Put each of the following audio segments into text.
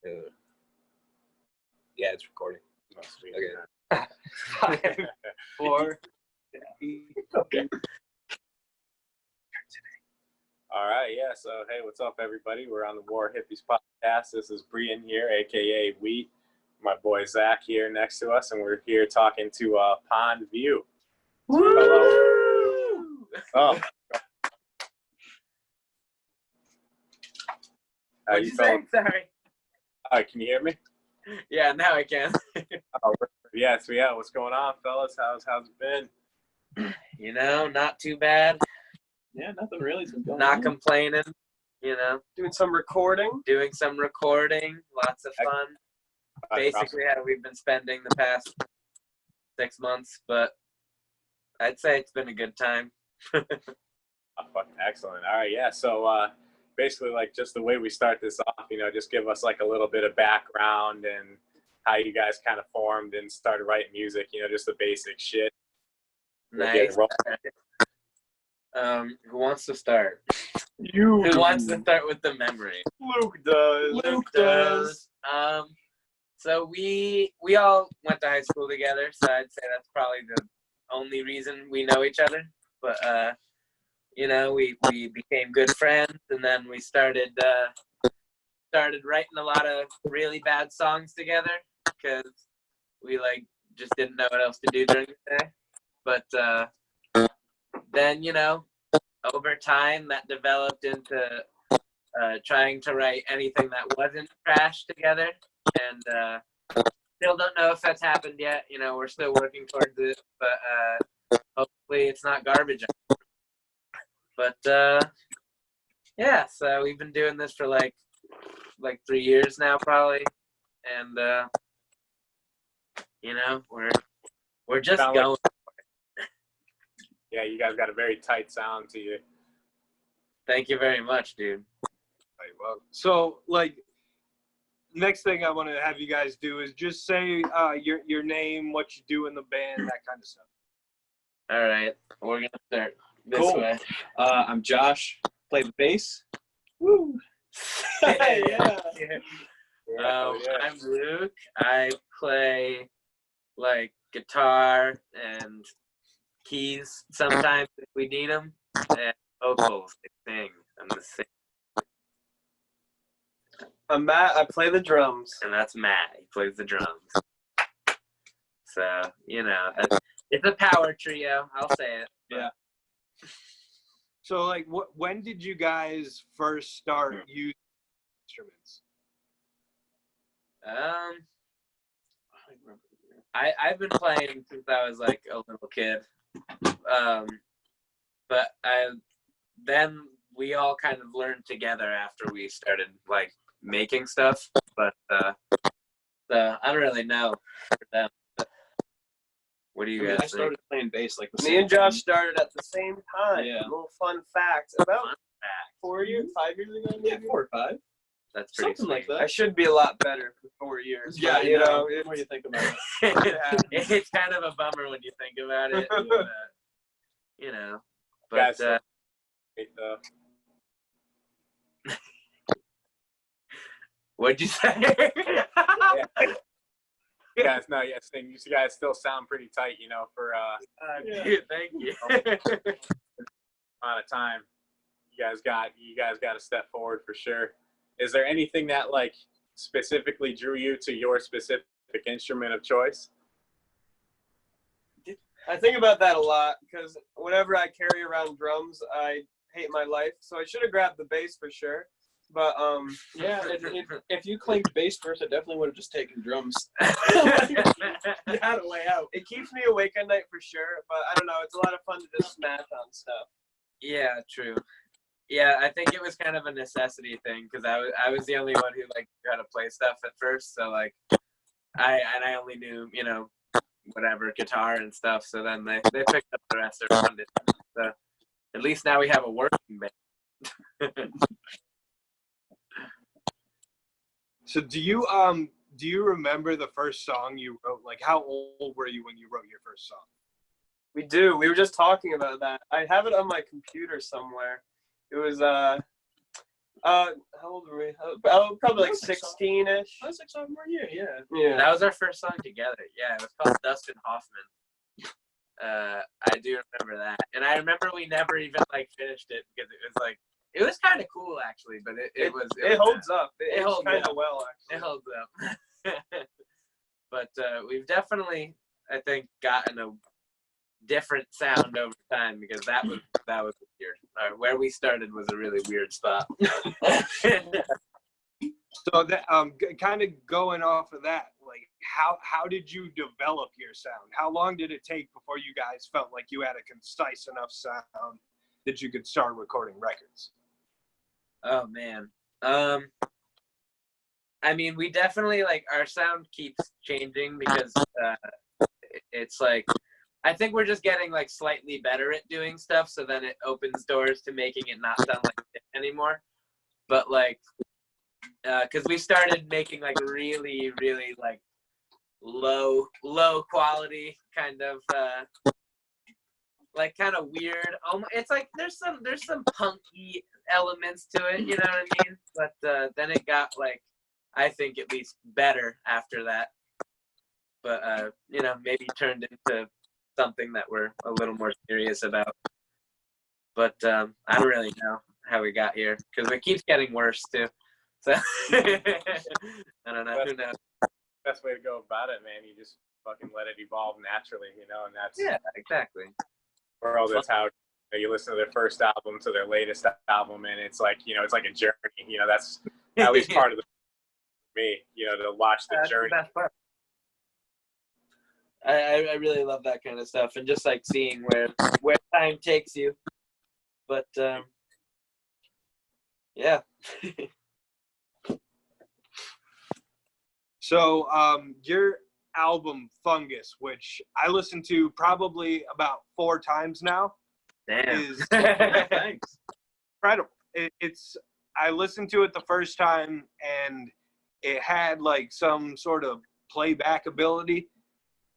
Yeah, it's recording. Oh, sweet. Okay. 5, 4. Okay. All right, yeah. So, hey, what's up, everybody? We're on the War Hippies podcast. This is Brian here, aka Wheat. My boy Zach here next to us, and we're here talking to Pond View. Woo! Hello. Oh. What'd you say? Sorry. Can you hear me? Yeah, now I can. Yes, yeah. What's going on, fellas? How's it been? You know, not too bad. Yeah, nothing really. Not complaining. You know, Doing some recording. doing some recording. Lots of fun. Basically, how we've been spending the past 6 months, but I'd say it's been a good time. Oh, fucking excellent. All right, yeah. So basically, like, just the way we start this off, just give us like a little bit of background and how you guys kind of formed and started writing music. Just the basic shit. Nice. Who wants to start? You. Who wants to start with the memory? Luke does. Luke does. So we all went to high school together, so I'd say that's probably the only reason we know each other. But we became good friends, and then we started writing a lot of really bad songs together because we just didn't know what else to do during the day. But then over time that developed into trying to write anything that wasn't trash together, and still don't know if that's happened yet. We're still working towards it, but hopefully it's not garbage. But yeah, so we've been doing this for like 3 years now, probably, and we're just Sound going. Yeah, you guys got a very tight sound to you. Thank you very much, dude. So, next thing I want to have you guys do is just say your name, what you do in the band, that kind of stuff. All right, we're gonna start this Cool. way. I'm Josh. Play the bass. Woo! Yeah. Yeah. I'm Luke. I play guitar and keys sometimes if we need them, and vocals. I sing. I'm the singer. I'm Matt. I play the drums. And that's Matt. He plays the drums. So it's a power trio. I'll say it. Yeah. So, when did you guys first start using instruments? I've been playing since I was a little kid, but then we all kind of learned together after we started making stuff. But I don't really know for them. What do you guys I started playing bass Me and Josh started at the same time. Yeah. A little fun fact. About 4 years, 5 years ago, maybe? Yeah, 4 or 5. That's pretty Something like that. I should be a lot better for 4 years. Yeah, but, the more you think about it. It's kind of a bummer when you think about it. But Guys, what'd you say? you guys still sound pretty tight, for Dude, thank you. amount of time. You guys got to step forward for sure. Is there anything that specifically drew you to your specific instrument of choice? I think about that a lot because whenever I carry around drums, I hate my life. So I should have grabbed the bass for sure. But Yeah, if you claimed bass first, I definitely would have just taken drums. you had a way out. It keeps me awake at night for sure. But I don't know. It's a lot of fun to just smash on stuff. Yeah, true. Yeah, I think it was kind of a necessity thing because I was the only one who knew how to play stuff at first. So I only knew whatever guitar and stuff. So then they picked up the rest around it. So at least now we have a working band. So do you remember the first song you wrote? How old were you when you wrote your first song? We do. We were just talking about that. I have it on my computer somewhere. It was How old were we? Probably like 16-ish. That's like sophomore year, yeah. Yeah. That was our first song together. Yeah, it was called Dustin Hoffman. I do remember that, and I remember we never even like finished it because it was kind of cool actually, but it holds up. It holds kind up. of well, actually. It holds up. But we've definitely, I think, gotten a different sound over time because that was weird. Where we started was a really weird spot. So that kind of going off of that, like how did you develop your sound? How long did it take before you guys felt like you had a concise enough sound that you could start recording records? Oh man. I mean, we definitely like our sound keeps changing because it's like I think we're just getting like slightly better at doing stuff, so then it opens doors to making it not sound like it anymore. But like, because we started making like really, really like low quality kind of like kind of weird. It's like there's some punky elements to it, you know what I mean? But then it got like I think at least better after that. But you know, maybe turned into something that we're a little more serious about. But I don't really know how we got here because it keeps getting worse too. So I don't know. Who knows? Best way to go about it, man. You just fucking let it evolve naturally, you know, and that's Exactly. world. That's how you listen to their first album to their latest album, and it's like, you know, it's like a journey. You know, that's at least part of me, you know, to watch the journey. The best part. I really love that kind of stuff and just like seeing where time takes you. But yeah. So your album Fungus, which I listened to probably about 4 times now, Damn. is Thanks. incredible. I listened to it the first time and it had like some sort of playback ability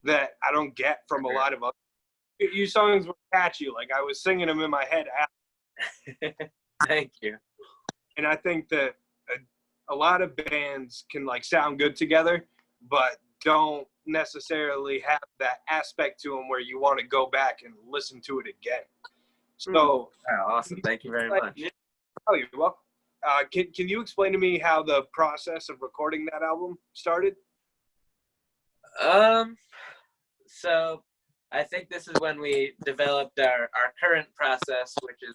that I don't get from a lot of other. Your songs were catchy, like I was singing them in my head. Thank you. And I think that a lot of bands can like sound good together, but don't necessarily have that aspect to them where you want to go back and listen to it again. So, Oh, awesome. Thank you very much. oh, you're welcome. Can you explain to me how the process of recording that album started? So I think this is when we developed our current process, which is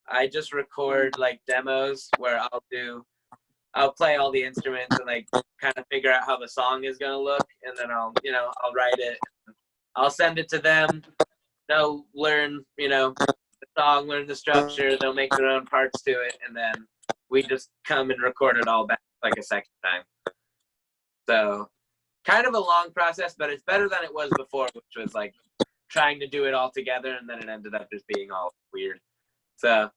I just record like demos where I'll play all the instruments and like kind of figure out how the song is gonna look, and then I'll write it. I'll send it to them. They'll learn, the song, learn the structure. They'll make their own parts to it, and then we just come and record it all back like a second time. So kind of a long process, but it's better than it was before, which was like trying to do it all together, and then it ended up just being all weird. So,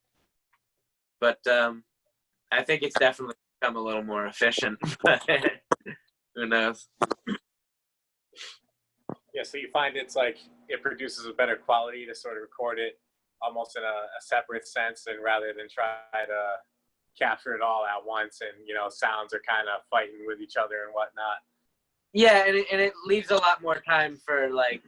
but I think it's definitely become a little more efficient. Who knows? Yeah, so you find it's like it produces a better quality to sort of record it almost in a separate sense, and rather than try to capture it all at once, and sounds are kind of fighting with each other and whatnot. Yeah, and it leaves a lot more time for like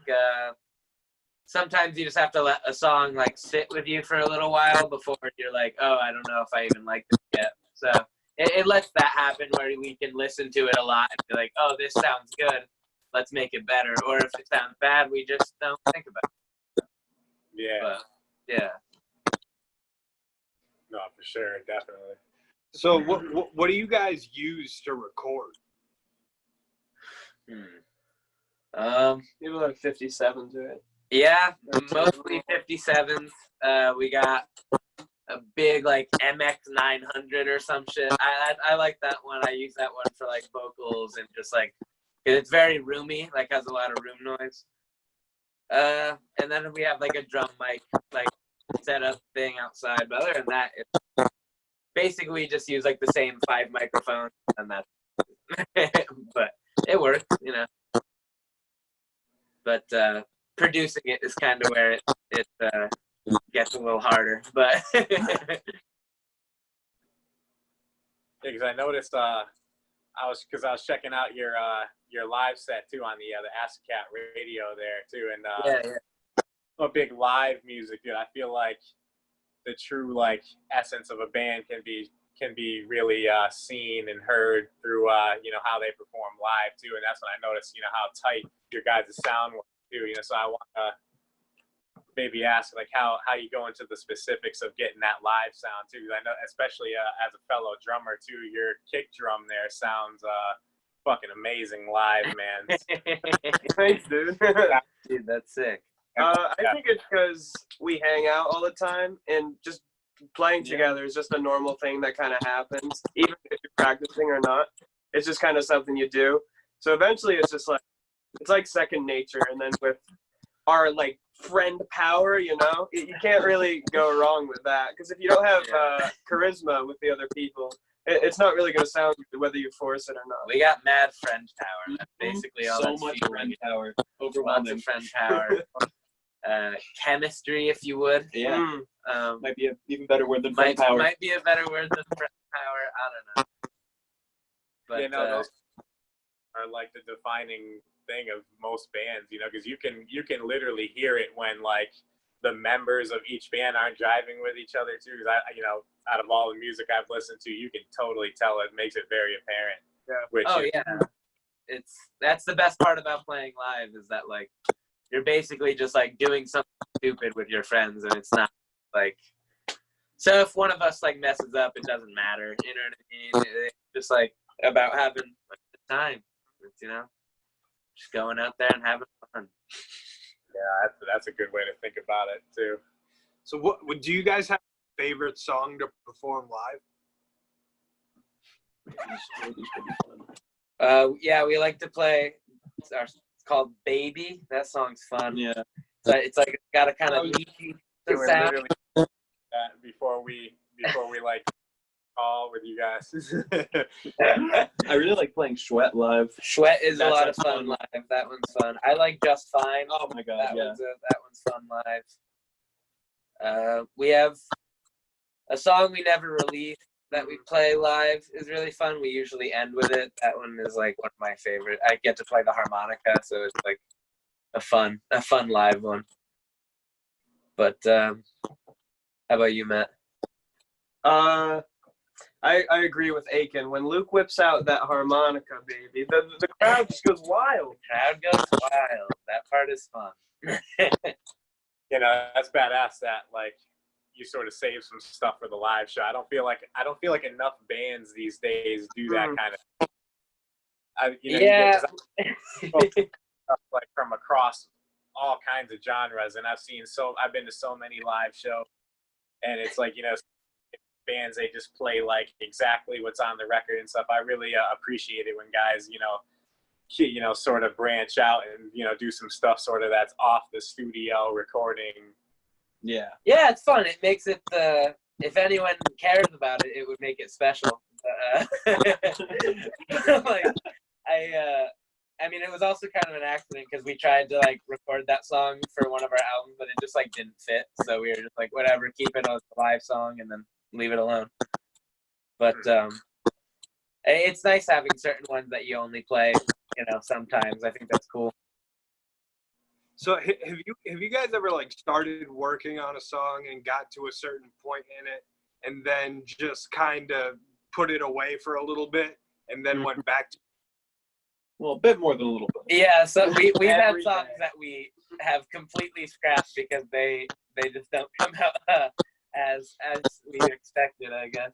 sometimes you just have to let a song like sit with you for a little while before you're like, oh, I don't know if I even like this yet. So it lets that happen where we can listen to it a lot and be like, oh, this sounds good, let's make it better. Or if it sounds bad, we just don't think about it. Yeah. But, yeah. No, for sure, definitely. So what do you guys use to record? Maybe like 57 to it. Yeah, mostly 57s. We got a big like MX 900 or some shit. I like that one. I use that one for like vocals and just like it's very roomy, like has a lot of room noise. And then we have like a drum mic like setup thing outside. But other than that, it's basically we just use like the same 5 microphones and that's but it works, But producing it is kind of where it gets a little harder. But because I noticed I was checking out your live set too on the Asacat radio there too, and Yeah. I'm a big live music dude. I feel like the true like essence of a band can be really seen and heard through how they perform live too, and that's when I noticed how tight your guys' sound was too. So I want to maybe ask like how you go into the specifics of getting that live sound too, because I know especially as a fellow drummer too, your kick drum there sounds fucking amazing live, man. Thanks, dude. Dude, that's sick. I think it's because we hang out all the time, and just playing together is just a normal thing that kind of happens, even if you're practicing or not. It's just kind of something you do. So eventually, it's just like it's like second nature. And then with our like friend power, you can't really go wrong with that. Because if you don't have charisma with the other people, it's not really going to sound good whether you force it or not. We got mad friend power. That's basically all So that's much fueling friend it. power. Lots Overwhelming. of friend power. Chemistry, if you would. Yeah. Mm. Might be an even better word than friend Might power. be a better word than friend power. I don't know. But Those are like the defining thing of most bands, because you can literally hear it when like the members of each band aren't jiving with each other too. Because out of all the music I've listened to, you can totally tell it makes it very apparent. Yeah. Which that's the best part about playing live is that like you're basically just like doing something stupid with your friends, and it's not like. So if one of us like messes up, it doesn't matter. You know what I mean? It's just like about having a good time. It's, just going out there and having fun. yeah, that's a good way to think about it too. So what do you guys have a favorite song to perform live? Yeah, we like to play. It's called "Baby." That song's fun. Yeah. But it's like it's got a kind of leafy We were sound. literally before we like call with you guys. I really like playing Chouette live. Chouette is a That's lot a of fun fun- live. That one's fun. I like Just Fine. Oh my god, that yeah. one's fun live. We have a song we never released that we play live is really fun. We usually end with it. That one is like one of my favorite. I get to play the harmonica, so it's like a fun live one. But how about you, Matt? I agree with Aiken. When Luke whips out that harmonica, baby, the crowd just goes wild. Crowd goes wild. That part is fun. That's badass that like you sort of save some stuff for the live show. I don't feel like enough bands these days do that kind of. Yeah. Like from across all kinds of genres, and I've been to so many live shows, and it's like bands, they just play like exactly what's on the record and stuff. I really appreciate it when guys sort of branch out and do some stuff sort of that's off the studio recording. Yeah. Yeah, it's fun. It makes it. If anyone cares about it, it would make it special. Like, I mean, it was also kind of an accident because we tried to like record that song for one of our albums, but it just like didn't fit. So we were just like, whatever, keep it as a live song and then leave it alone. But it's nice having certain ones that you only play, sometimes. I think that's cool. So have you guys ever like started working on a song and got to a certain point in it and then just kind of put it away for a little bit and then went back to? Well, a bit more than a little bit. Yeah, so we've had Every songs day. that we have completely scrapped because they just don't come out as we expected, I guess.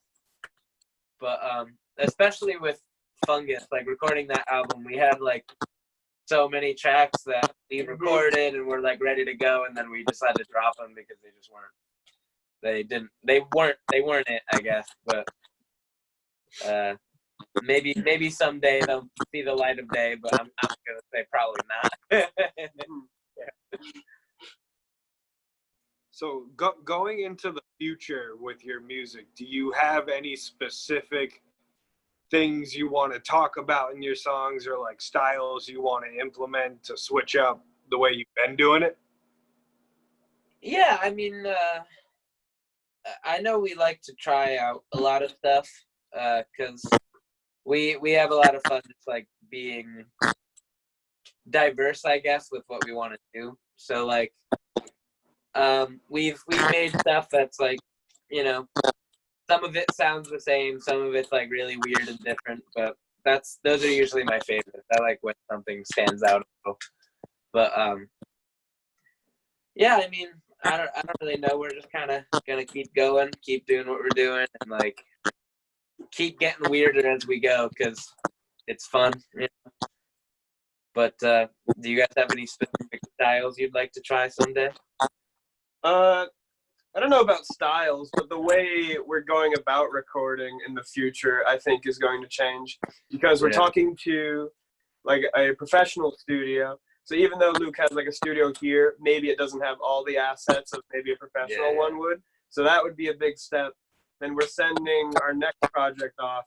But especially with Fungus, like recording that album, we had like so many tracks that we recorded and were like ready to go, and then we decided to drop them because they just weren't. They weren't it, I guess. But maybe someday they'll see the light of day. But I'm gonna say probably not. So going into the future with your music, do you have any specific things you want to talk about in your songs or like styles you want to implement to switch up the way you've been doing it? Yeah, I mean, I know we like to try out a lot of stuff. because we have a lot of fun just like being diverse, I guess, with what we want to do. So like we've made stuff that's like, you know, some of it sounds the same, some of it's like really weird and different, but those are usually my favorites. I like when something stands out. But yeah, I mean, I don't really know. We're just kind of gonna keep going, keep doing what we're doing, and like keep getting weirder as we go because it's fun. You know? But do you guys have any specific styles you'd like to try someday? I don't know about styles, but the way we're going about recording in the future, I think, is going to change because we're talking to like a professional studio. So even though Luke has like a studio here, maybe it doesn't have all the assets of maybe a professional one would. So that would be a big step. Then we're sending our next project off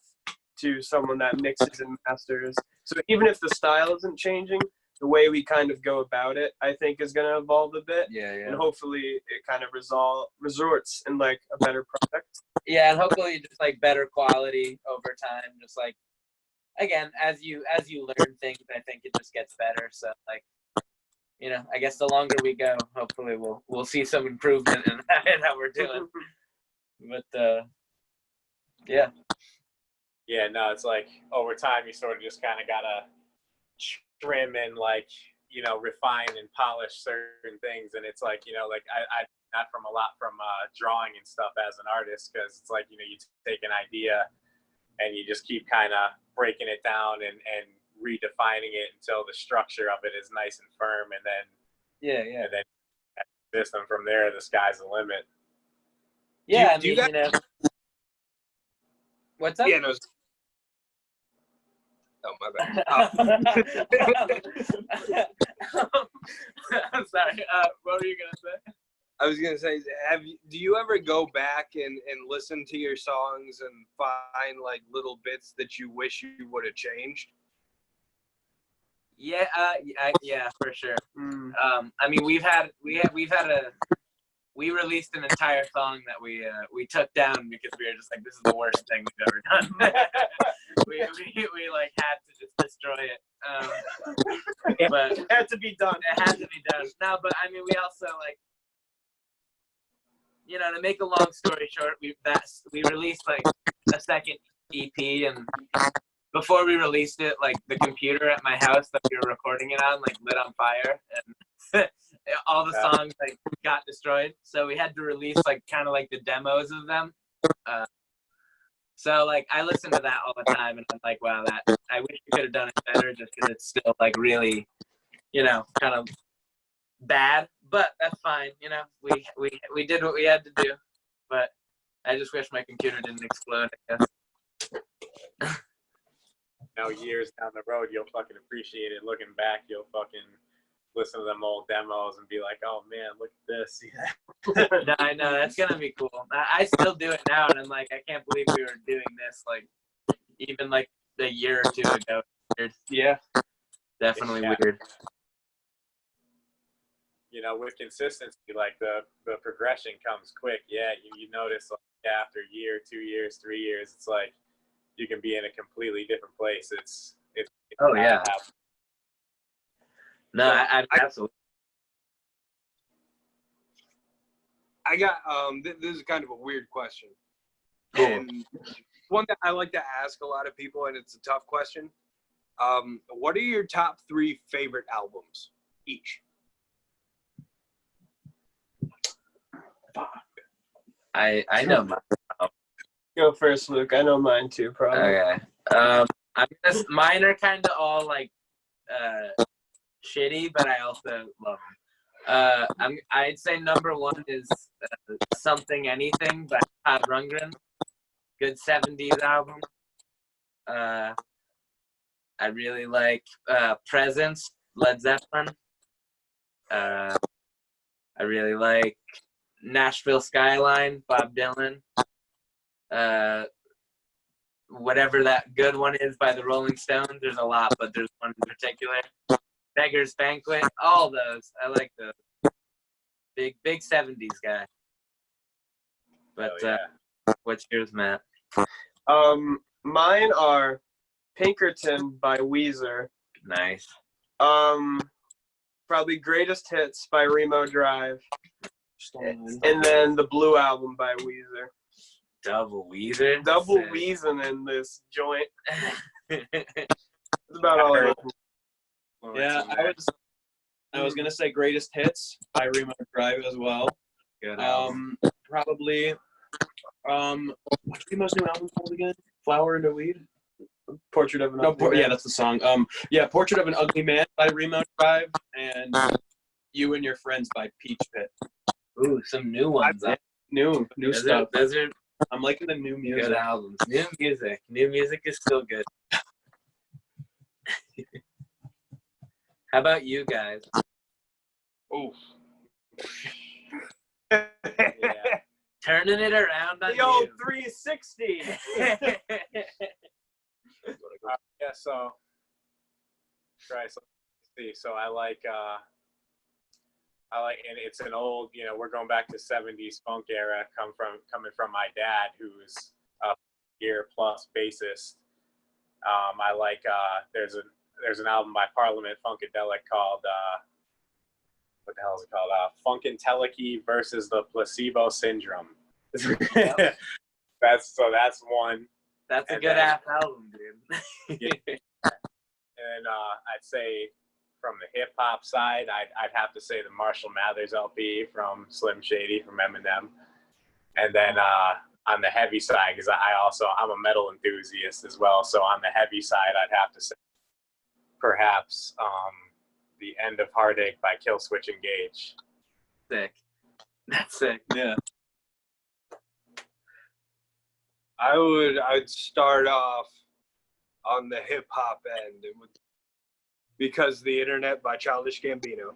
to someone that mixes and masters. So even if the style isn't changing, the way we kind of go about it, I think, is going to evolve a bit. And hopefully it kind of resorts in like a better product. Yeah, and hopefully just like better quality over time. Just like, again, as you learn things, I think it just gets better. So like, you know, I guess the longer we go, hopefully we'll see some improvement in how we're doing. But yeah. Yeah, no, it's like over time you sort of just kind of gotta trim and like, you know, refine and polish certain things. And it's like, you know, like I not from a lot from drawing and stuff as an artist, because it's like, you know, you take an idea and you just keep kind of breaking it down and redefining it until the structure of it is nice and firm, and then and then system from there, the sky's the limit. Yeah, you know, what's up? Yeah, no. Oh, my bad. I'm sorry. What were you gonna say? I was gonna say, do you ever go back and listen to your songs and find like little bits that you wish you would have changed? Yeah, yeah, for sure. I mean, we released an entire song that we took down because we were just like, this is the worst thing we've ever done. we like had to just destroy it. But It had to be done. It had to be done. No, but I mean, we also like, you know, to make a long story short, we released like a second EP, and before we released it, like the computer at my house that we were recording it on, like lit on fire, and all the songs like got destroyed. So we had to release like kind of like the demos of them. So like I listen to that all the time, and I'm like, wow, I wish we could have done it better, just because it's still like really, you know, kind of bad. But that's fine, you know. We did what we had to do, but I just wish my computer didn't explode, I guess. Now years down the road, you'll fucking appreciate it. Looking back, you'll fucking listen to them old demos and be like, oh man, look at this. No, I know, that's gonna be cool. I still do it now, and I'm like, I can't believe we were doing this like even like a year or two ago. Yeah. Definitely Yeah. weird. You know, with consistency, like the progression comes quick. Yeah, you notice like after a year, 2 years, 3 years, it's like you can be in a completely different place. It's Oh yeah. No, I absolutely. I got this is kind of a weird question. Cool. And one that I like to ask a lot of people, and it's a tough question. What are your top 3 favorite albums each? I know mine. Go first, Luke. I know mine too, probably. Okay. I guess mine are kind of all like shitty, but I also love them. I'd say number 1 is Something Anything by Todd Rundgren. Good 70s album. I really like Presence, Led Zeppelin. I really like Nashville Skyline, Bob Dylan. Whatever that good one is by the Rolling Stones. There's a lot, but there's one in particular. Beggar's Banquet. All those. I like those. Big 70s guy. But what's yours, Matt? Mine are Pinkerton by Weezer. Nice. Probably Greatest Hits by Remo Drive. And then the Blue Album by Weezer. Double Weezer. Double Sick. wheezing in this joint. That's about all I know. Yeah, I was gonna say Greatest Hits by Remo Drive as well. Good album. Probably what's Remo's new album called again? Flower and a Weed? Portrait of an Ugly Man. Yeah, that's the song. Yeah, Portrait of an Ugly Man by Remo Drive and You and Your Friends by Peach Pit. Ooh, some new ones. New stuff. Those are I'm liking the new music. good albums. New music. New music is still good. How about you guys? Oh, Yeah. Turning it around on The old you. 360. Yeah, so try some. See, so I like, and it's an old, we're going back to 70s funk era, coming from my dad, who's a year plus bassist. I like, there's an album by Parliament Funkadelic called, what the hell is it called? Funkadelic versus the Placebo Syndrome. That's one. That's a And good then- ass album, dude. And I'd say from the hip hop side, I'd have to say the Marshall Mathers LP from Slim Shady from Eminem. And then on the heavy side, because I'm a metal enthusiast as well. So on the heavy side, I'd have to say perhaps The End of Heartache by Killswitch Engage. Sick. That's sick. yeah. I'd start off on the hip hop end. It would, Because the Internet by Childish Gambino.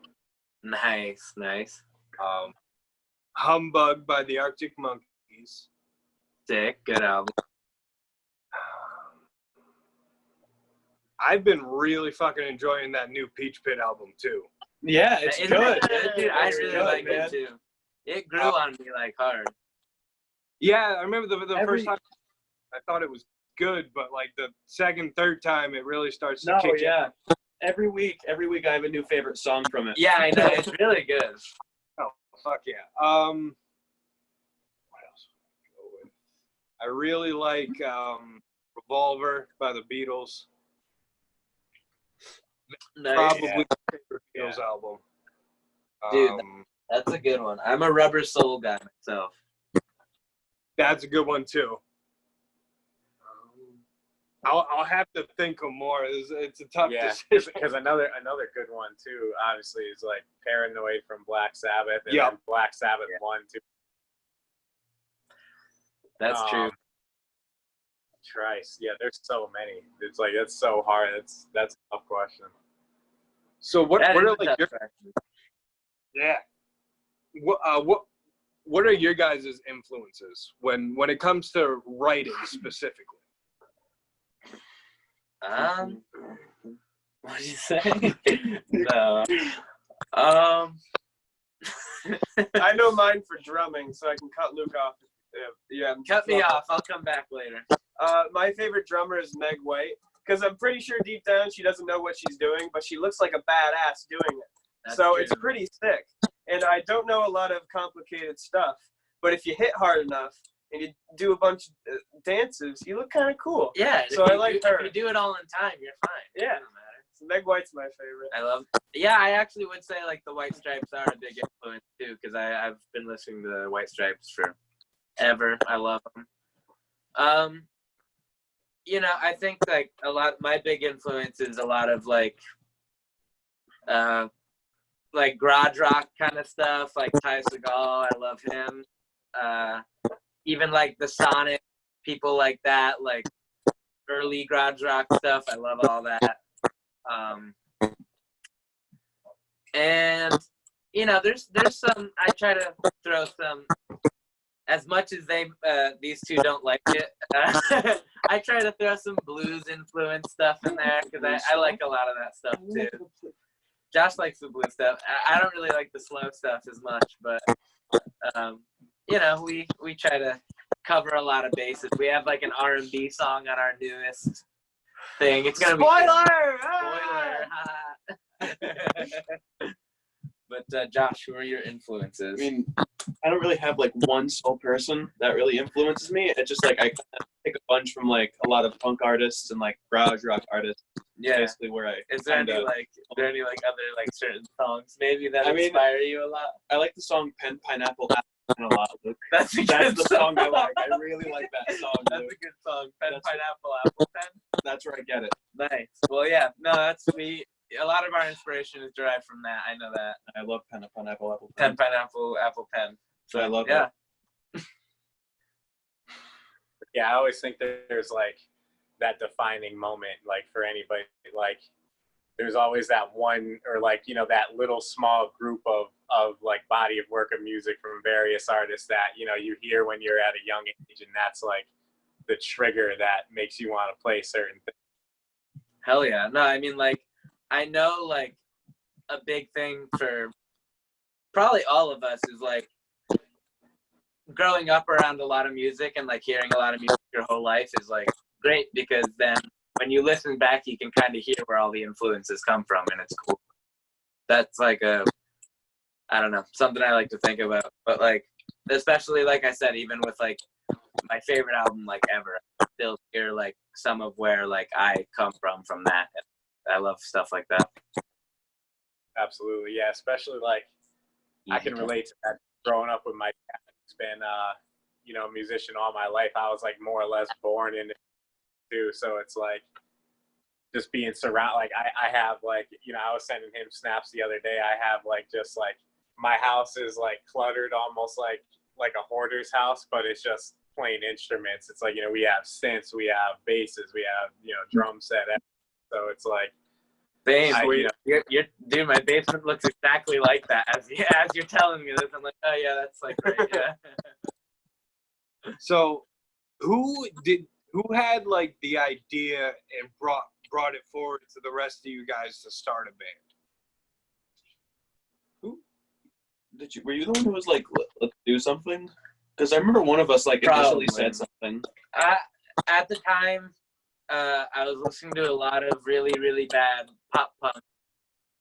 Nice, nice. Humbug by the Arctic Monkeys. Sick. Good album. I've been really fucking enjoying that new Peach Pit album too. Yeah, it's Isn't good. it dude? I It's really good, like man. it too. It grew on me like hard. Yeah, I remember the Every- first time I thought it was good, but like the second, third time it really starts to No, kick in. yeah. Every week I have a new favorite song from it. Yeah, I know. It's really good. Oh, fuck yeah. What else would I go with? I really like Revolver by the Beatles. Nice. Probably Yeah. my favorite Beatles album. Dude, That's a good one. I'm a Rubber Soul guy myself. That's a good one too. I'll have to think of more. It's a tough Yeah, decision. because another good one too, obviously, is like Paranoid from Black Sabbath, and Yep. then Black Sabbath 1, 2. That's true. Christ, yeah, there's so many. It's like that's so hard. That's a tough question. So what That are is a like tough your question. what are your guys' influences when it comes to writing specifically? What'd you say? No. I know mine for drumming, so I can cut Luke off. Yeah, Cut me off. I'll come back later. My favorite drummer is Meg White, because I'm pretty sure deep down she doesn't know what she's doing, but she looks like a badass doing it. That's So true. it's pretty sick. And I don't know a lot of complicated stuff, but if you hit hard enough and you do a bunch of dances, you look kind of cool. Yeah. So if I you like do, her. If you do it all in time, you're fine. It Yeah. doesn't matter. So Meg White's my favorite. I love. Yeah, I actually would say like the White Stripes are a big influence too, because I've been listening to the White Stripes forever. I love them. I think like a lot. My big influence is a lot of like garage rock kind of stuff, like Ty Segall. I love him. Even like the Sonic, people like that, like early garage rock stuff. I love all that. And there's some. I try to throw some. As much as these two don't like it, I try to throw some blues influence stuff in there because I like a lot of that stuff too. Josh likes the blue stuff. I don't really like the slow stuff as much, but we try to cover a lot of bases. We have like an R&B song on our newest thing. It's gonna Spoiler! be spoiler. But Josh, who are your influences? I mean, I don't really have like one sole person that really influences me. It's just like I kind of pick a bunch from like a lot of punk artists and like garage rock artists. Yeah. Basically where I Is there any kinda- like other like certain songs maybe that I mean- inspire you a lot? I like the song Pen Pineapple Apple a lot, Luke. That's a That's good the song I like. I really like that song, That's Luke. a good song. Pen, That's- pineapple, apple pen. That's where I get it. Nice. Well, yeah. No, that's we. A lot of our inspiration is derived from that. I know that. I love Pen Pineapple Apple Pen, pineapple, apple pen. So I love Yeah. it. Yeah, I always think there's like that defining moment, like for anybody, like there's always that one or like, you know, that little small group of like body of work of music from various artists that, you know, you hear when you're at a young age, and that's like the trigger that makes you want to play certain things. Hell yeah. No, I mean, like, I know, like, a big thing for probably all of us is, like, growing up around a lot of music and, like, hearing a lot of music your whole life is, like, great because then when you listen back, you can kind of hear where all the influences come from, and it's cool. That's, like, I don't know, something I like to think about. But, like, especially, like I said, even with, like, my favorite album, like, ever, I still hear, like, some of where, like, I come from that. I love stuff like that. Absolutely. Yeah. Especially like I can relate to that growing up with my dad. He's been, you know, a musician all my life. I was like more or less born in it too. So it's like just being surrounded. Like I have like, you know, I was sending him snaps the other day. I have like, just like my house is like cluttered almost like a hoarder's house, but it's just plain instruments. It's like, you know, we have synths, we have basses, we have, you know, drum set. So it's like, Same. you know, Dude, my basement looks exactly like that. As you're telling me this, I'm like, oh yeah, that's like great. Yeah. So, who had like the idea and brought it forward to the rest of you guys to start a band? Were you the one who was like, let's do something? Because I remember one of us like initially Probably. said something. At the time, I was listening to a lot of really, really bad pop punk.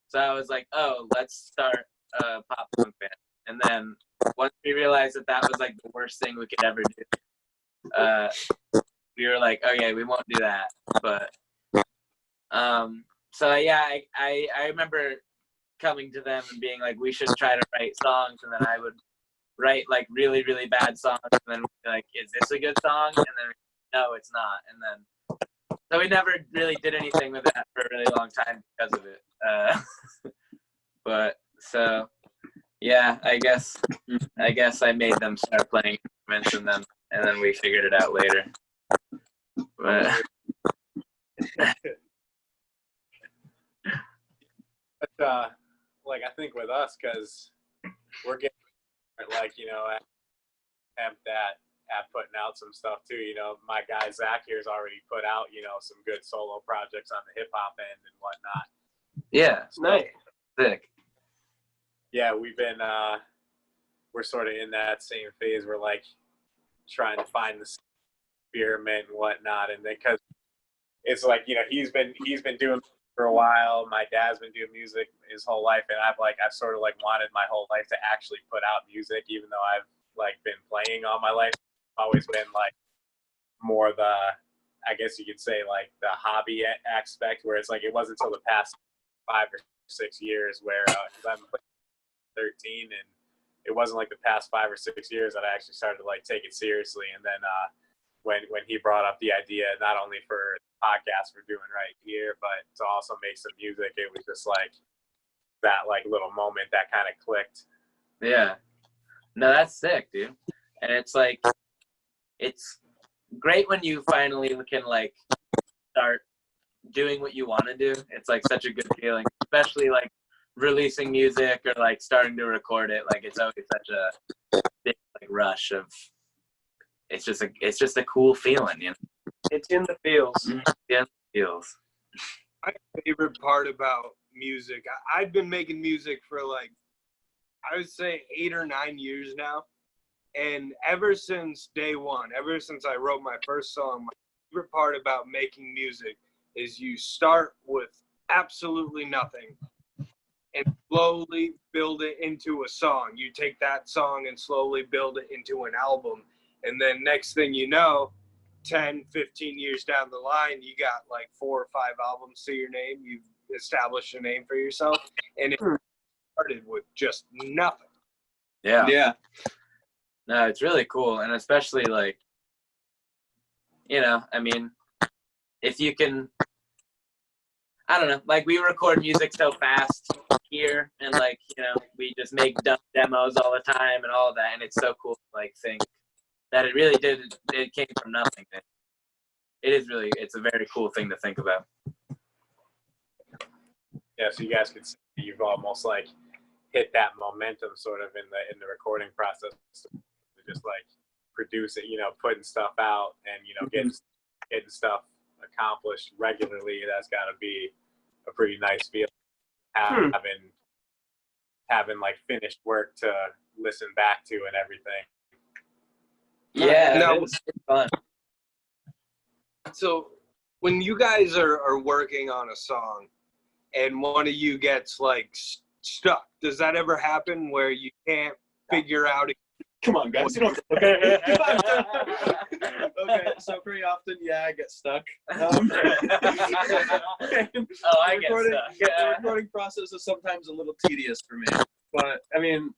So I was like, oh, let's start a pop punk band. And then once we realized that was like the worst thing we could ever do, we were like, okay, we won't do that. But so yeah, I remember coming to them and being like, we should try to write songs. And then I would write like really, really bad songs. And then we'd be like, is this a good song? And then no, it's not. And then so we never really did anything with that for a really long time because of it. But so, yeah, I guess I made them start playing instruments, and then we figured it out later. But but like I think with us, because we're getting like, you know, attempt at putting out some stuff too. You know, my guy Zach here has already put out, you know, some good solo projects on the hip hop end and whatnot. yeah, So, Nice. sick. yeah, we've been we're sort of in that same phase. We're like trying to find the experiment and whatnot, and because it's like, you know, he's been doing for a while. My dad's been doing music his whole life, and I've sort of like wanted my whole life to actually put out music, even though I've like been playing all my life. Always been like more the, I guess you could say, like the hobby aspect, where it's like it wasn't until the past 5 or 6 years where because I've been playing 13, and it wasn't like the past 5 or 6 years that I actually started to like take it seriously. And then when he brought up the idea, not only for the podcast we're doing right here, but to also make some music, it was just like that like little moment that kind of clicked. Yeah. No, that's sick, dude. And it's like, it's great when you finally can like start doing what you want to do. It's like such a good feeling, especially like releasing music or like starting to record it. Like it's always such a big like rush of, it's just a cool feeling, you know? It's in the feels. Yeah, feels. My favorite part about music, I've been making music for like, I would say 8 or 9 years now. And ever since day one, ever since I wrote my first song, my favorite part about making music is you start with absolutely nothing and slowly build it into a song. You take that song and slowly build it into an album. And then next thing you know, 10, 15 years down the line, you got like 4 or 5 albums to your name. You've established a name for yourself. And it started with just nothing. Yeah. Yeah. No, it's really cool. And especially like, you know, I mean, if you can, I don't know, like we record music so fast here and like, you know, we just make dumb demos all the time and all that. And it's so cool to like think that it really it came from nothing. It is really, it's a very cool thing to think about. Yeah, so you guys could see you've almost like hit that momentum sort of in the recording process to just like produce it, you know, putting stuff out and, you know, getting stuff accomplished regularly. That's got to be a pretty nice feeling, having like finished work to listen back to and everything. Yeah, No. it's fun. So when you guys are working on a song and one of you gets like stuck, does that ever happen where you can't figure out? Come on, guys. You don't. Okay, so pretty often, yeah, I get stuck. Oh, I get stuck. The recording process is sometimes a little tedious for me, but I mean,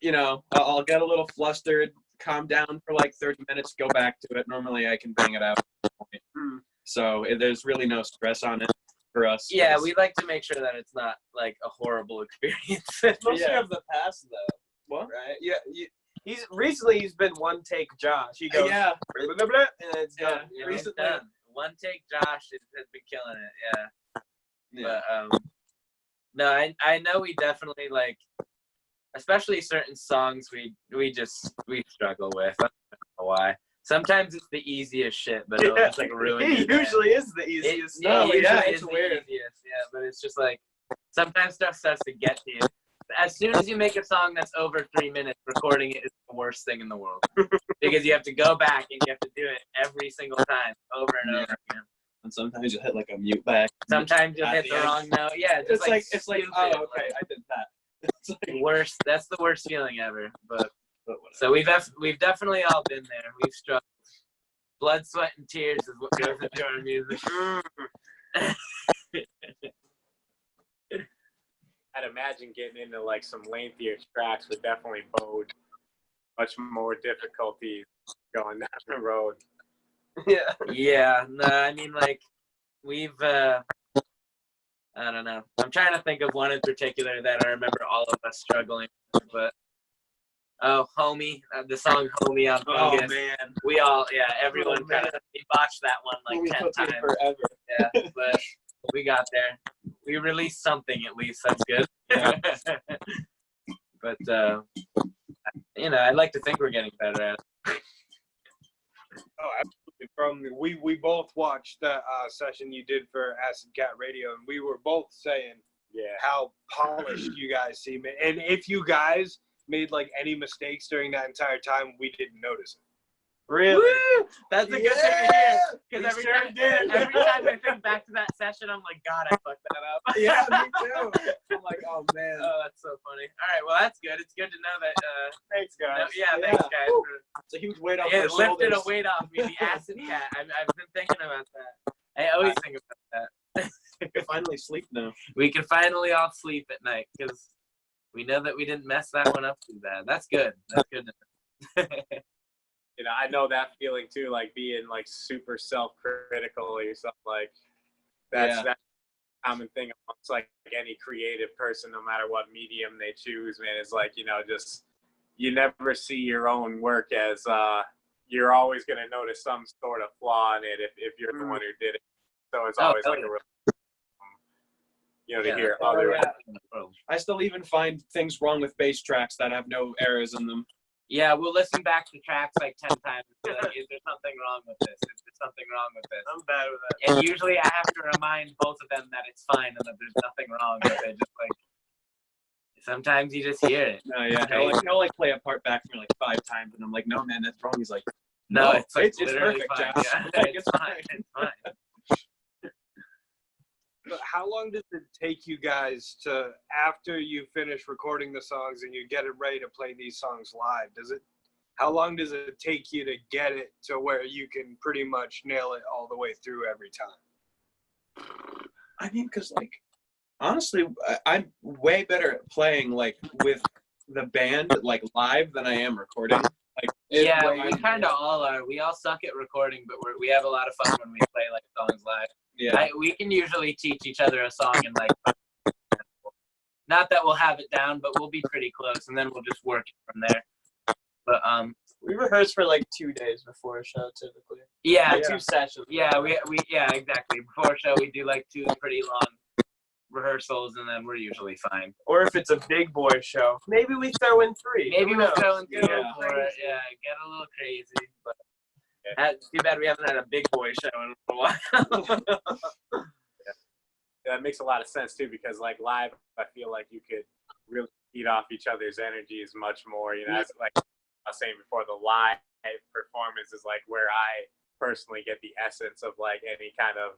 you know, I'll get a little flustered, calm down for like 30 minutes, go back to it. Normally, I can bang it out. So there's really no stress on it for us. Yeah, we like to make sure that it's not like a horrible experience. Mostly of the past, though. What? Right? Yeah. He's been one take Josh. He goes, Yeah. blah, blah, blah, and it's done. Yeah, Recently, done. One take Josh has been killing it. Yeah. But no, I know we definitely like, especially certain songs we struggle with. I don't know why. Sometimes it's the easiest shit, but it'll just like ruin he your day. usually is the easiest. Yeah, stuff. usually it's is the weird. easiest. Yeah, but it's just like sometimes stuff starts to get to you. As soon as you make a song that's over 3 minutes, recording it is the worst thing in the world because you have to go back and you have to do it every single time, over and over again. And sometimes you'll hit like a mute back. Sometimes you'll At hit the the end. wrong note. Yeah, just It's like stupid, oh like, okay, I did that. It's like, worst. That's the worst feeling ever. But whatever. so we've definitely all been there. We've struggled. Blood, sweat, and tears is what goes into our music. I'd imagine getting into like some lengthier tracks would definitely bode much more difficulty going down the road. Yeah. Yeah, no, I mean like we've I don't know. I'm trying to think of one in particular that I remember all of us struggling with, but Homie, the song Homie on Oh Fungus. man, We all, everyone Oh, man. kind of botched that one like we 10 took times. it forever. Yeah, but we got there. We released something at least. That's good. Yeah. But you know, I'd like to think we're getting better at it. Oh, absolutely. We both watched the session you did for Acid Cat Radio, and we were both saying Yeah. how polished you guys seem. And if you guys made like any mistakes during that entire time, we didn't notice it. Really? Woo! That's a good thing to hear. We Because sure did. every time I think back to that session, I'm like, God, I fucked that up. Yeah, me too. I'm like, oh man. Oh, that's so funny. All right, well, that's good. It's good to know that. Thanks, guys. Thanks, guys. It's a huge weight off It our shoulders. lifted a weight off me. The Acid Cat. I've been thinking about that. I always think about that. I can finally sleep now. We can finally all sleep at night because we know that we didn't mess that one up too bad. That's good. That's good. To know. You know, I know that feeling too, like being like super self-critical or yourself. Like that's Yeah. that's a common thing amongst like any creative person, no matter what medium they choose. Man, it's like, you know, just you never see your own work as you're always going to notice some sort of flaw in it if you're the one who did it. So it's always like a real, you know, to hear other. I still even find things wrong with bass tracks that have no errors in them. Yeah, we'll listen back to tracks like 10 times and be like, is there something wrong with this? Is there something wrong with this? I'm bad with that. And usually I have to remind both of them that it's fine and that there's nothing wrong with it. Just like, Sometimes you just hear it. No, yeah. He'll like play a part back for me like 5 times, and I'm like, no, man, that's wrong. He's like, No, no, it's like it's literally perfect, fine. Josh. Yeah, Like, it's it's fine. It's fine. But how long does it take you guys to, after you finish recording the songs and you get it ready to play these songs live? How long does it take you to get it to where you can pretty much nail it all the way through every time? I mean, because like honestly, I'm way better at playing like with the band like live than I am recording. Like Yeah, we kind of all are. We all suck at recording, but we have a lot of fun when we play like songs live. yeah. We can usually teach each other a song in like, not that we'll have it down, but we'll be pretty close, and then we'll just work it from there. But We rehearse for like 2 days before a show typically. yeah, Like 2 sessions. yeah, we yeah, exactly. Before a show, we do like 2 pretty long rehearsals, and then we're usually fine. Or if it's a big boy show, maybe we throw in 3. Maybe Who we'll knows? throw in You 2 know? for it. Yeah, get a little crazy, but too bad we haven't had a big boy show in a while. That makes a lot of sense too, because like live, I feel like you could really feed off each other's energies much more. You know, as like I was saying before, the live performance is like where I personally get the essence of like any kind of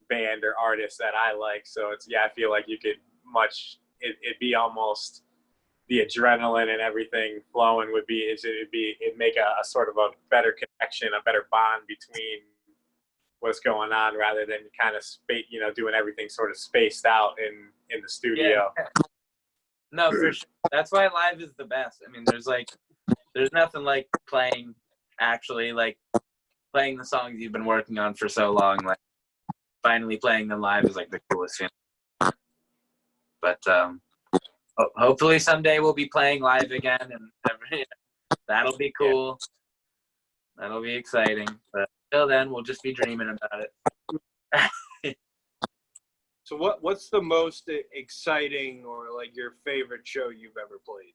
band or artist that I like. So it's, yeah, I feel like you could it'd be almost the adrenaline and everything flowing it'd make a sort of a better connection, a better bond between what's going on, rather than kind of doing everything sort of spaced out in the studio. Yeah. No, for sure. That's why live is the best. I mean, there's nothing like playing the songs you've been working on for so long. Like finally playing them live is like the coolest thing. But hopefully someday we'll be playing live again, and that'll be cool. That'll be exciting. But until then, we'll just be dreaming about it. So what's the most exciting or like your favorite show you've ever played?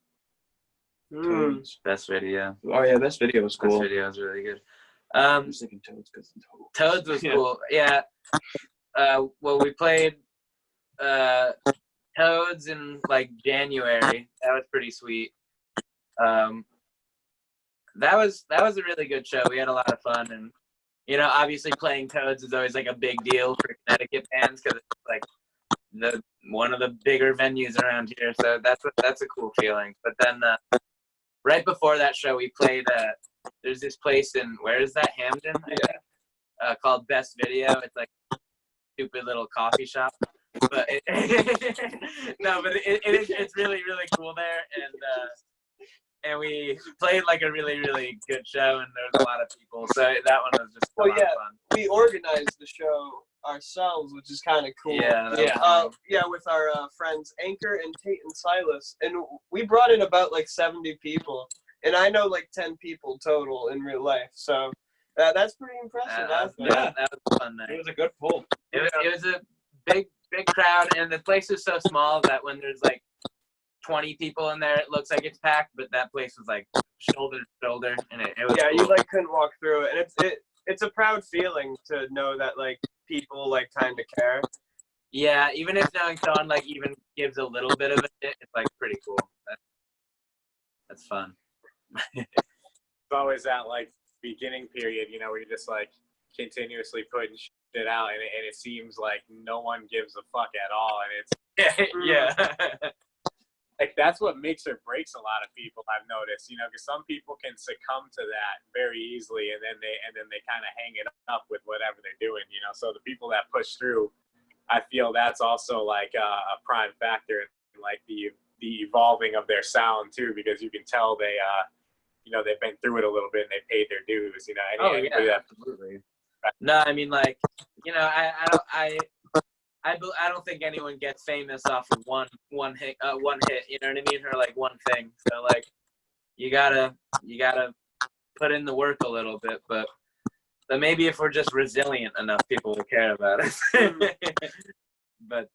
Toads. Best video. Oh yeah, this video was This cool. video is really good. I was thinking Toads because Toads was Yeah. cool. Yeah. Well, we played Toads in like January. That was pretty sweet. That was a really good show. We had a lot of fun, and obviously playing Toads is always like a big deal for Connecticut bands because it's like one of the bigger venues around here. So that's a cool feeling. But then right before that show, we played. There's this place where is that, Hamden? Yeah. Called Best Video. It's like a stupid little coffee shop. But it's really, really cool there, and we played like a really, really good show, and there was a lot of people, so that one was just a lot of fun. We organized the show ourselves, which is kind of cool. Yeah, that was fun. With our friends Anchor and Tate and Silas, and we brought in about like 70 people, and I know like 10 people total in real life, so that's pretty impressive. I think. That was a fun night. It was a good pull. It was a big crowd, and the place is so small that when there's like 20 people in there, it looks like it's packed, but that place was like shoulder to shoulder, and it was Yeah, cool. you like couldn't walk through it, and it's a proud feeling to know that like people like kind of care. Yeah, even if knowing someone like even gives a little bit of it, it's like pretty cool. That's fun. It's always that like beginning period, where you're just like continuously putting shit out, and it seems like no one gives a fuck at all, and it's Yeah. like that's what makes or breaks a lot of people, I've noticed, because some people can succumb to that very easily, and then they kind of hang it up with whatever they're doing, so the people that push through, I feel that's also like a prime factor in like the evolving of their sound too, because you can tell they've been through it a little bit and they paid their dues, anybody that absolutely. No, I mean, like, I don't think anyone gets famous off of one hit, you know what I mean, or like one thing. So like, you gotta put in the work a little bit, but maybe if we're just resilient enough, people will care about us. But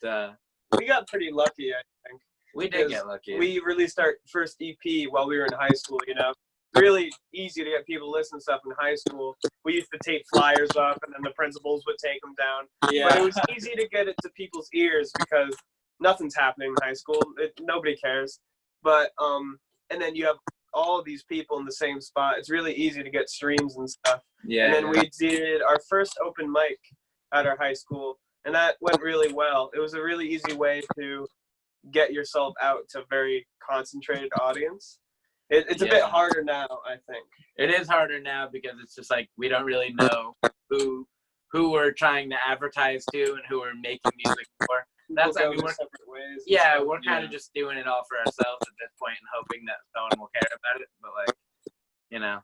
We got pretty lucky, I think. we did get lucky. We released our first EP while we were in high school, Really easy to get people to listen to stuff in high school. We used to tape flyers up, and then the principals would take them down. Yeah. But it was easy to get it to people's ears because nothing's happening in high school. Nobody cares. But and then you have all of these people in the same spot. It's really easy to get streams and stuff. Yeah. And then we did our first open mic at our high school, and that went really well. It was a really easy way to get yourself out to a very concentrated audience. It's a bit Yeah. harder now, I think. It is harder now because it's just like we don't really know who we're trying to advertise to and who we're making music for. That's People I mean, go we're, their separate ways. and yeah, stuff. we're kind of just doing it all for ourselves at this point and hoping that no one will care about it. But like, you know,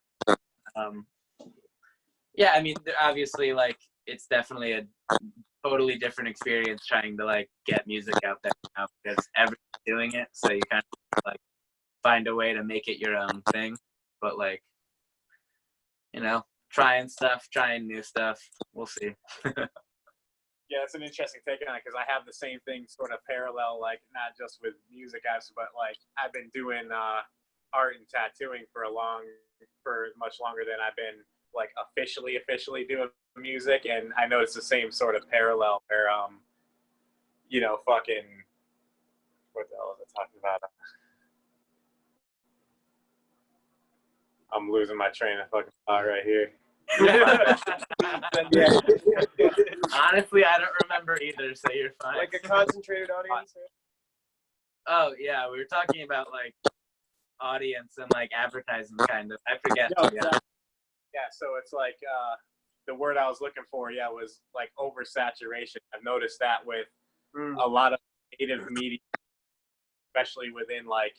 yeah, I mean, obviously, like it's definitely a totally different experience trying to like get music out there now because everyone's doing it. So you kind of like find a way to make it your own thing. But like, you know, trying new stuff. We'll see. Yeah, it's an interesting take on it because I have the same thing sort of parallel, like not just with music, but like I've been doing art and tattooing for much longer than I've been like officially doing music, and I noticed the same sort of parallel where you know, fucking what the hell was I talking about? I'm losing my train of fucking thought right here. Yeah. Honestly, I don't remember either, so you're fine. Like a concentrated audience. Oh yeah, we were talking about like audience and like advertising kind of. I forget. No, Yeah. Yeah, so it's like the word I was looking for, was like oversaturation. I've noticed that with a lot of native media, especially within like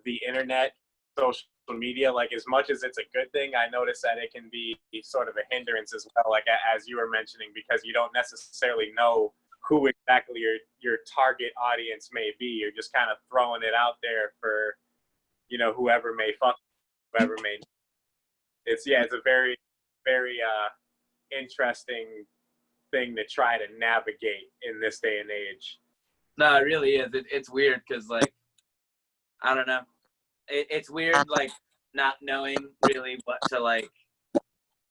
the internet, social media. Like as much as it's a good thing, I notice that it can be sort of a hindrance as well, like as you were mentioning, because you don't necessarily know who exactly your target audience may be. You're just kind of throwing it out there for, you know, whoever may fuck, whoever may. It's a very, very interesting thing to try to navigate in this day and age. No, it really is. It's weird because like I don't know. It's weird like not knowing really what to like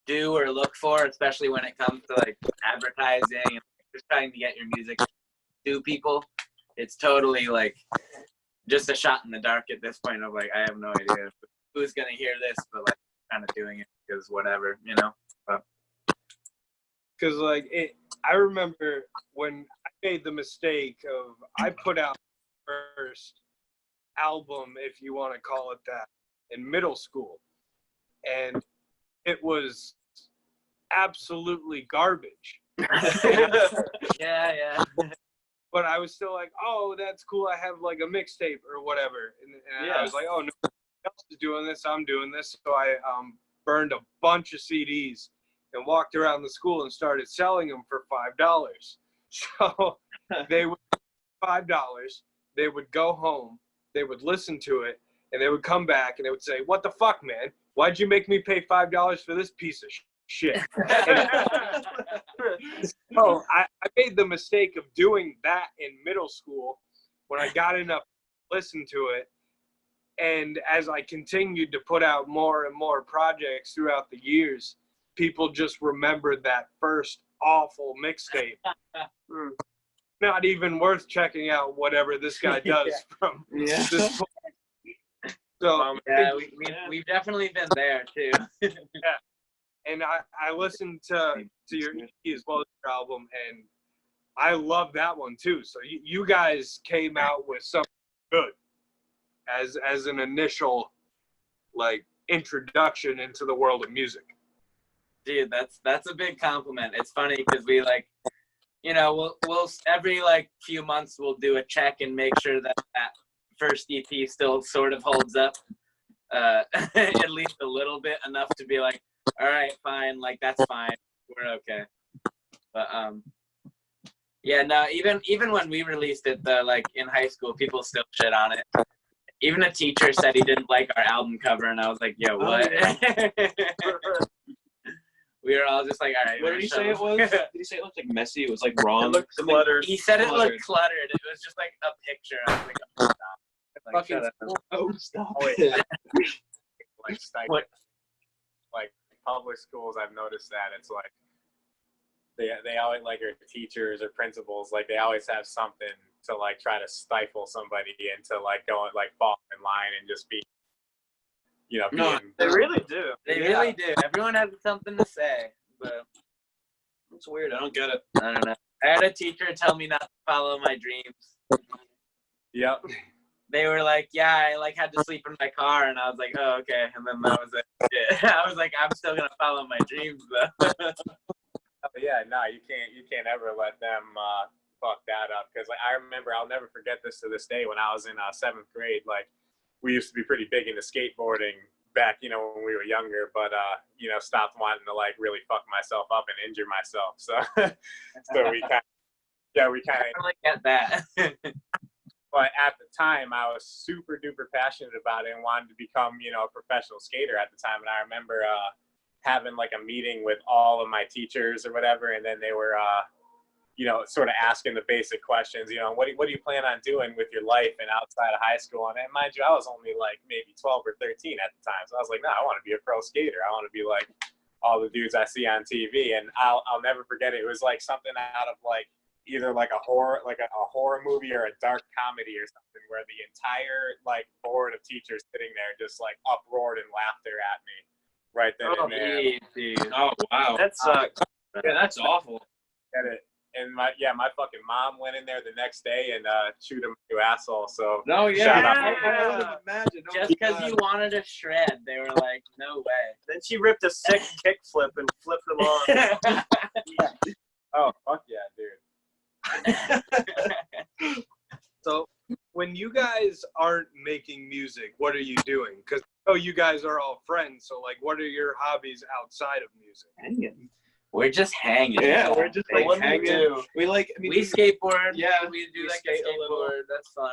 do or look for, especially when it comes to like advertising and just trying to get your music to people. It's totally like just a shot in the dark at this point of like I have no idea who's gonna hear this, but like kind of doing it because whatever, you know. Because like I remember when I made the mistake of I put out the first album, if you want to call it that, in middle school, and it was absolutely garbage. Yeah. But I was still like, oh, that's cool. I have like a mixtape or whatever, and I was like, oh, no one else is doing this. I'm doing this. So I burned a bunch of CDs and walked around the school and started selling them for $5. So they would $5. They would go home. They would listen to it, and they would come back and they would say, "What the fuck, man? Why'd you make me pay $5 for this piece of shit?" So I made the mistake of doing that in middle school when I got enough to listen to it. And as I continued to put out more and more projects throughout the years, people just remembered that first awful mixtape. Not even worth checking out whatever this guy does from this point. So Yeah, we've definitely been there too. and I listened to your EP as well as your album, and I love that one too. So you guys came out with something good as an initial like introduction into the world of music. Dude, that's a big compliment. It's funny because we like, you know, we'll every like few months we'll do a check and make sure that first EP still sort of holds up, at least a little bit, enough to be like, all right, fine, like that's fine, we're okay. But yeah, no, even when we released it, like in high school, people still shit on it. Even a teacher said he didn't like our album cover, and I was like, yo, what? We were all just like, all right. What did he say it was? Did he say it looked like messy? It was like wrong. It looked cluttered. He said it looked cluttered. It was just like a picture. I was like, oh, stop. Like, Fucking shut up. oh, stop Oh, wait. it. Like What? like public schools, I've noticed that it's like they always like your teachers or principals, like they always have something to like try to stifle somebody into like going like falling in line and just be, you know, No, being. They really do. They really do. Everyone has something to say, but it's weird. I don't get it. I don't know. I had a teacher tell me not to follow my dreams. Yep. They were like, yeah, I like had to sleep in my car, and I was like, oh, okay. And then that was it. I was like, I'm still gonna follow my dreams though. Yeah, no, you can't ever let them fuck that up, because like I remember, I'll never forget this to this day, when I was in 7th grade. Like, we used to be pretty big into skateboarding back, you know, when we were younger, but you know, stopped wanting to like really fuck myself up and injure myself. So so we kind I really get that. but at the time I was super duper passionate about it and wanted to become, you know, a professional skater at the time. And I remember having like a meeting with all of my teachers or whatever, and then they were you know, sort of asking the basic questions, you know, what do you plan on doing with your life and outside of high school? And mind you, I was only like maybe 12 or 13 at the time. So I was like, no, I want to be a pro skater. I want to be like all the dudes I see on TV. And I'll never forget it. It was like something out of like either like a horror movie or a dark comedy or something, where the entire like board of teachers sitting there just like uproared in laughter at me right then and there. Dude. Oh wow. That sucks. Yeah, that's awful. Get it. And my fucking mom went in there the next day and chewed him to asshole. So No, yeah. Shout out. I would have imagined. Oh Just my because God. you wanted to shred, they were like, no way. Then she ripped a sick kickflip and flipped them on. oh fuck yeah, dude. So when you guys aren't making music, what are you doing? Because you guys are all friends. So like, what are your hobbies outside of music? We're just hanging. Yeah, we're just like What do you hanging. do? We like. I mean, We skateboard. Yeah, we do we like skate a a little. skateboard. That's fun.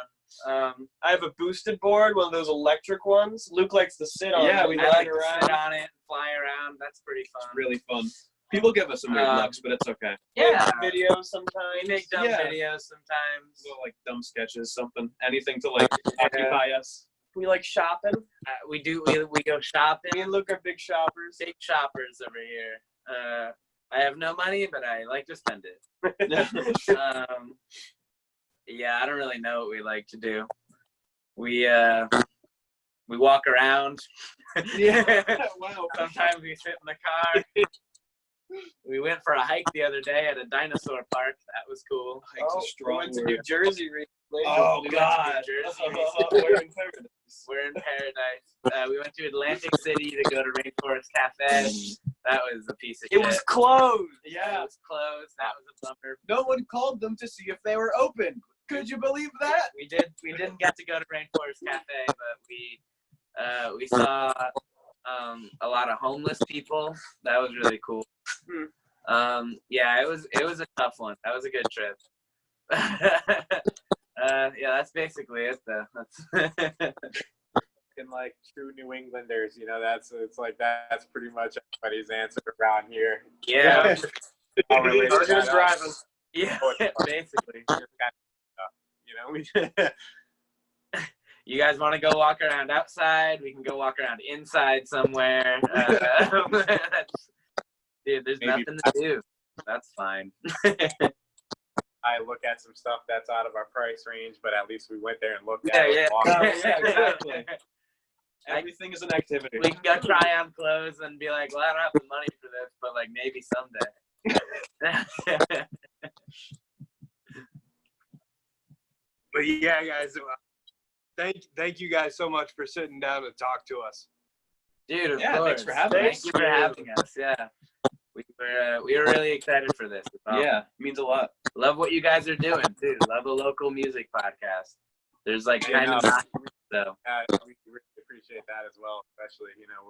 I have a boosted board, one of those electric ones. Luke likes to sit on Yeah, it. we I ride like to around. sit on it, and fly around. That's pretty it's fun. really fun. People give us some weird looks, but it's okay. Yeah, Videos we sometimes. make dumb Yeah. videos sometimes. Little, like dumb sketches, something, anything to like occupy us. We like shopping. We do. We go shopping. Me and Luke are big shoppers. Big shoppers over here. I have no money, but I like to spend it. Yeah, I don't really know what we like to do. We walk around. Yeah. Wow. Sometimes we sit in the car. We went for a hike the other day at a dinosaur park. That was cool. Hike's a we strong went to word. New Jersey recently. Oh We went to God. New Jersey We're in paradise. We're in paradise. We went to Atlantic City to go to Rainforest Cafe. That was a piece of It shit. was closed. Yeah. It was closed. That was a bummer. No one called them to see if they were open. Could you believe that? We didn't get to go to Rainforest Cafe, but we saw a lot of homeless people. That was really cool. Yeah, it was a tough one. That was a good trip. Yeah, that's basically it though. And like true New Englanders, you know, that's pretty much everybody's answer around here. Yeah, All related We're to just us. driving. yeah, basically. You know, we You guys want to go walk around outside? We can go walk around inside somewhere. Dude, there's Maybe- nothing to do. That's fine. I look at some stuff that's out of our price range, but at least we went there and looked Yeah, at it. yeah. walked Oh, around. yeah, exactly. Everything is an activity. We can go try on clothes and be like, well, I don't have the money for this, but like maybe someday. But yeah, guys, thank you guys so much for sitting down to talk to us. Dude, of Yeah, course. thanks for having Thank us. you for having us. Yeah, we were really excited for this. Yeah, means a lot. Love what you guys are doing too. Love a local music podcast. There's like Yeah, kind of no. not, so We really appreciate that as well, especially, you know,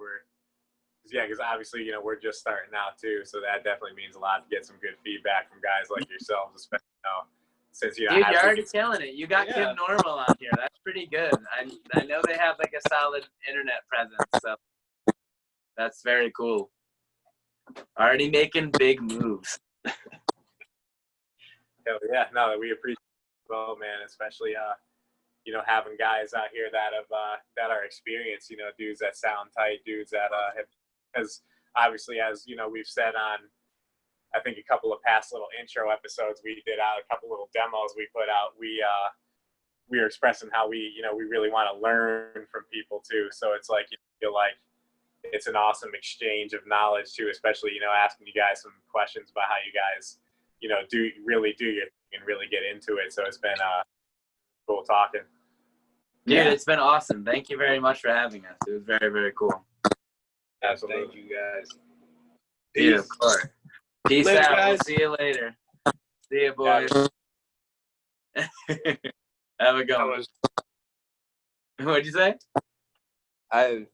because obviously, you know, we're just starting out too, so that definitely means a lot to get some good feedback from guys like yourselves, especially, you know, since you know, dude, you're obviously- already killing it. You got Yeah. Kim Normal on here. That's pretty good. I know they have like a solid internet presence, so that's very cool. Already making big moves. Hell yeah, no, we appreciate it well, man, especially you know, having guys out here that have that are experienced, you know, dudes that sound tight, dudes that have, as obviously, as you know, we've said on I think a couple of past little intro episodes we did out, a couple little demos we put out, we were expressing how we really want to learn from people too. So it's like, you feel like it's an awesome exchange of knowledge too, especially, asking you guys some questions about how you guys, do your thing and really get into it. So it's been cool talking. Dude, it's been awesome. Thank you very much for having us. It was very, very cool. Absolutely. Thank you guys. Dude, of course. Peace Later, out. guys. We'll see you later. See you, boys. Have a good one. What'd you say? I